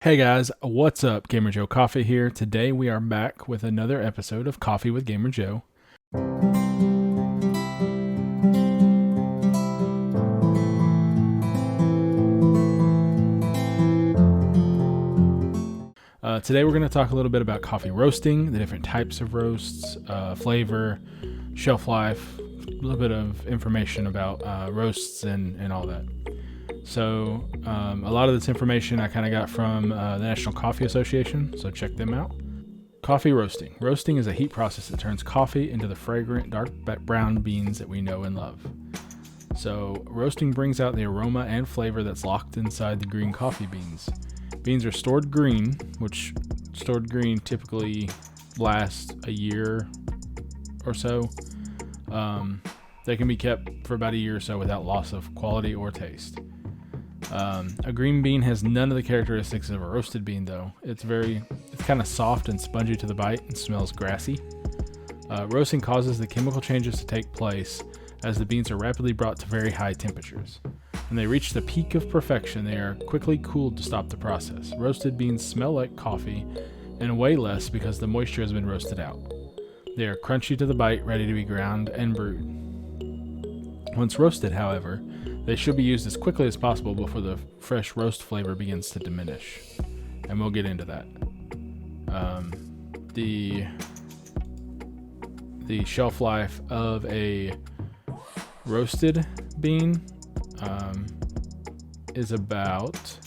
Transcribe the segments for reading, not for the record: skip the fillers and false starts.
Hey guys, what's up? Gamer Joe Coffee here. Today we are back with another episode of Coffee with Gamer Joe. Today we're going to talk a little bit about coffee roasting, the different types of roasts, flavor, shelf life, a little bit of information about roasts and all that. So a lot of this information I kind of got from the National Coffee Association, so check them out. Coffee roasting. Roasting is a heat process that turns coffee into the fragrant dark brown beans that we know and love. So roasting brings out the aroma and flavor that's locked inside the green coffee beans. Beans are stored green, which stored green typically lasts a year or so. They can be kept for about a year or so without loss of quality or taste. A green bean has none of the characteristics of a roasted bean, though. It's kind of soft and spongy to the bite and smells grassy. Roasting causes the chemical changes to take place as the beans are rapidly brought to very high temperatures. When they reach the peak of perfection, they are quickly cooled to stop the process. Roasted beans smell like coffee and weigh less because the moisture has been roasted out. They are crunchy to the bite, ready to be ground and brewed. Once roasted, however, they should be used as quickly as possible before the fresh roast flavor begins to diminish. And we'll get into that. The shelf life of a roasted bean is about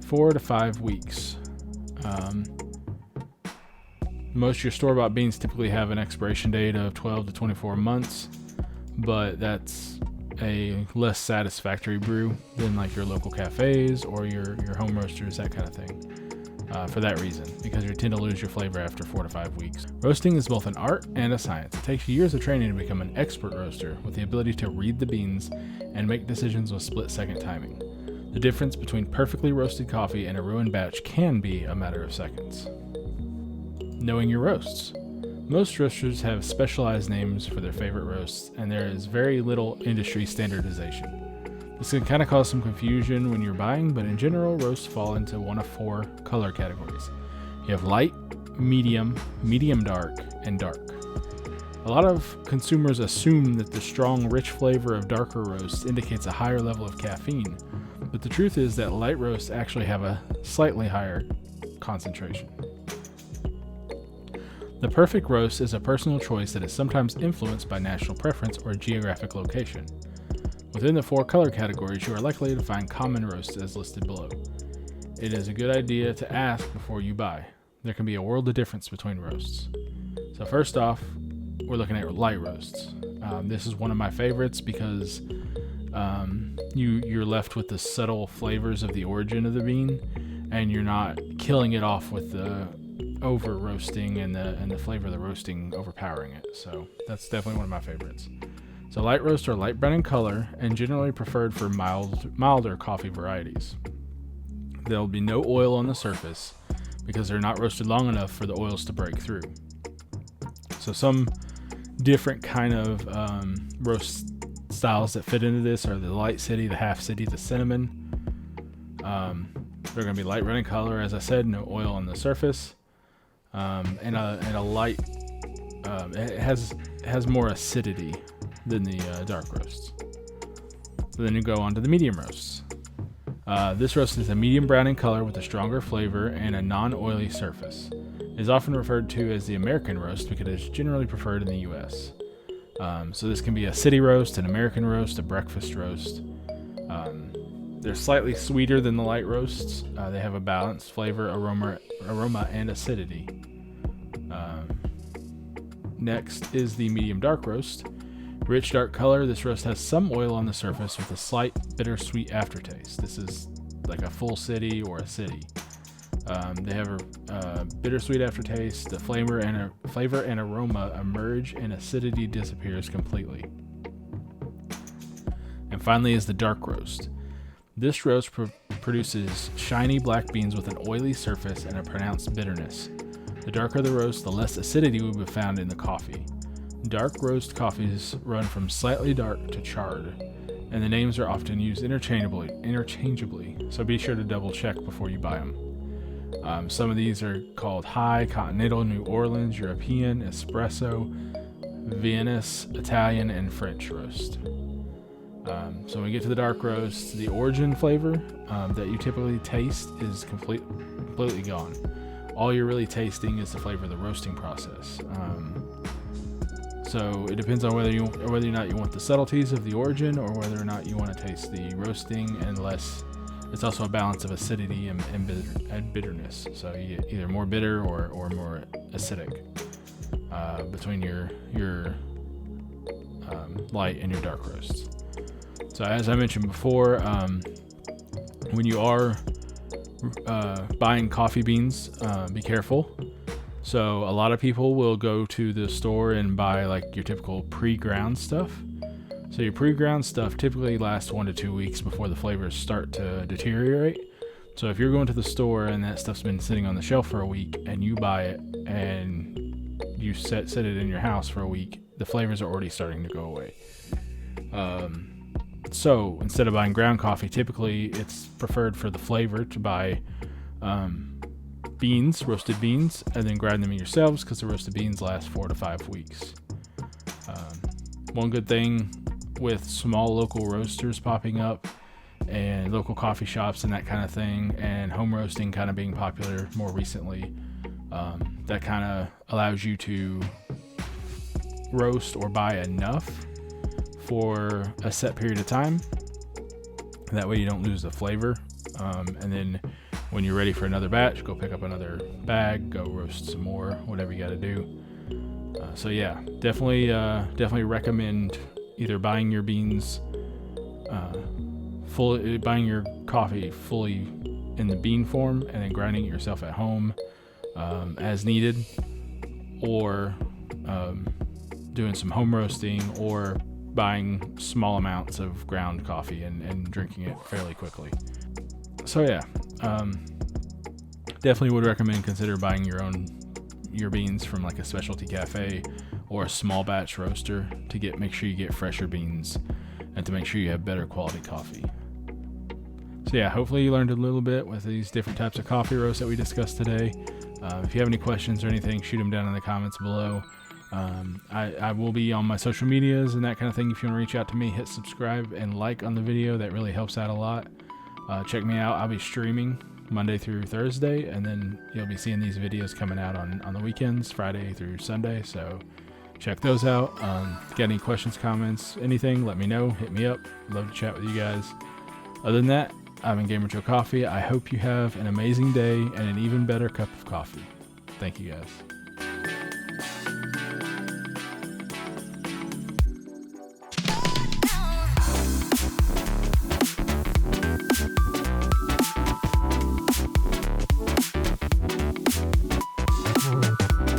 4 to 5 weeks. Most of your store-bought beans typically have an expiration date of 12 to 24 months, but that's a less satisfactory brew than like your local cafes or your home roasters, that kind of thing. For that reason, because you tend to lose your flavor after 4 to 5 weeks. Roasting is both an art and a science. It takes years of training to become an expert roaster with the ability to read the beans and make decisions with split-second timing. The difference between perfectly roasted coffee and a ruined batch can be a matter of seconds. Knowing your roasts. Most roasters have specialized names for their favorite roasts, and there is very little industry standardization. This can kind of cause some confusion when you're buying, but in general, roasts fall into one of 4 color categories. You have light, medium, medium dark, and dark. A lot of consumers assume that the strong, rich flavor of darker roasts indicates a higher level of caffeine, but the truth is that light roasts actually have a slightly higher concentration. The perfect roast is a personal choice that is sometimes influenced by national preference or geographic location. Within the 4 color categories, you are likely to find common roasts as listed below. It is a good idea to ask before you buy. There can be a world of difference between roasts. So first off, we're looking at light roasts. This is one of my favorites because you're left with the subtle flavors of the origin of the bean, and you're not killing it off with the over roasting and the flavor of the roasting overpowering it. So that's definitely one of my favorites. So light roasts are light brown in color and generally preferred for milder coffee varieties. There will be no oil on the surface because they're not roasted long enough for the oils to break through. So some different kind of roast styles that fit into this are the light city, the half city, the cinnamon. They're going to be light brown in color, as I said, no oil on the surface, and a light. It has more acidity than the dark roasts. So then you go on to the medium roasts. This roast is a medium brown in color with a stronger flavor and a non-oily surface. It is often referred to as the American roast because it is generally preferred in the US. So this can be a city roast, an American roast, a breakfast roast. They're slightly sweeter than the light roasts. They have a balanced flavor, aroma, and acidity. Next is the medium dark roast. Rich dark color, this roast has some oil on the surface with a slight bittersweet aftertaste. This is like a full city or a city. They have a bittersweet aftertaste. The flavor and aroma emerge and acidity disappears completely. And finally is the dark roast. This roast produces shiny black beans with an oily surface and a pronounced bitterness. The darker the roast, the less acidity will be found in the coffee. Dark roast coffees run from slightly dark to charred, and the names are often used interchangeably, so be sure to double check before you buy them. Some of these are called High, Continental, New Orleans, European, Espresso, Viennese, Italian, and French roast. So when we get to the dark roast, the origin flavor that you typically taste is completely gone. All you're really tasting is the flavor of the roasting process. So it depends on whether or not you want the subtleties of the origin, or whether or not you want to taste the roasting, unless it's also a balance of acidity and bitterness. So you get either more bitter or more acidic between your light and your dark roasts. So as I mentioned before, when you are buying coffee beans, be careful. So a lot of people will go to the store and buy like your typical pre-ground stuff. So your pre-ground stuff typically lasts 1 to 2 weeks before the flavors start to deteriorate. So if you're going to the store and that stuff's been sitting on the shelf for a week and you buy it and you set it in your house for a week, the flavors are already starting to go away. So instead of buying ground coffee, typically it's preferred for the flavor to buy roasted beans, and then grind them yourselves, because the roasted beans last 4 to 5 weeks. One good thing with small local roasters popping up and local coffee shops and that kind of thing, and home roasting kind of being popular more recently, that kind of allows you to roast or buy enough for a set period of time. That way you don't lose the flavor. And then when you're ready for another batch, go pick up another bag, go roast some more, whatever you got to do. So yeah, definitely recommend either buying your beans buying your coffee fully in the bean form and then grinding it yourself at home as needed, or doing some home roasting, or buying small amounts of ground coffee and drinking it fairly quickly. So yeah, definitely would recommend consider buying your beans from like a specialty cafe or a small batch roaster to make sure you get fresher beans and to make sure you have better quality coffee. So yeah, hopefully you learned a little bit with these different types of coffee roasts that we discussed today. If you have any questions or anything, shoot them down in the comments below. I will be on my social medias and that kind of thing. If you want to reach out to me, hit subscribe and like on the video. That really helps out a lot. Check me out. I'll be streaming Monday through Thursday, and then you'll be seeing these videos coming out on the weekends, Friday through Sunday. So check those out. Got any questions, comments, anything, let me know. Hit me up. Love to chat with you guys. Other than that, I've been Gamer Joe Coffee. I hope you have an amazing day and an even better cup of coffee. Thank you guys.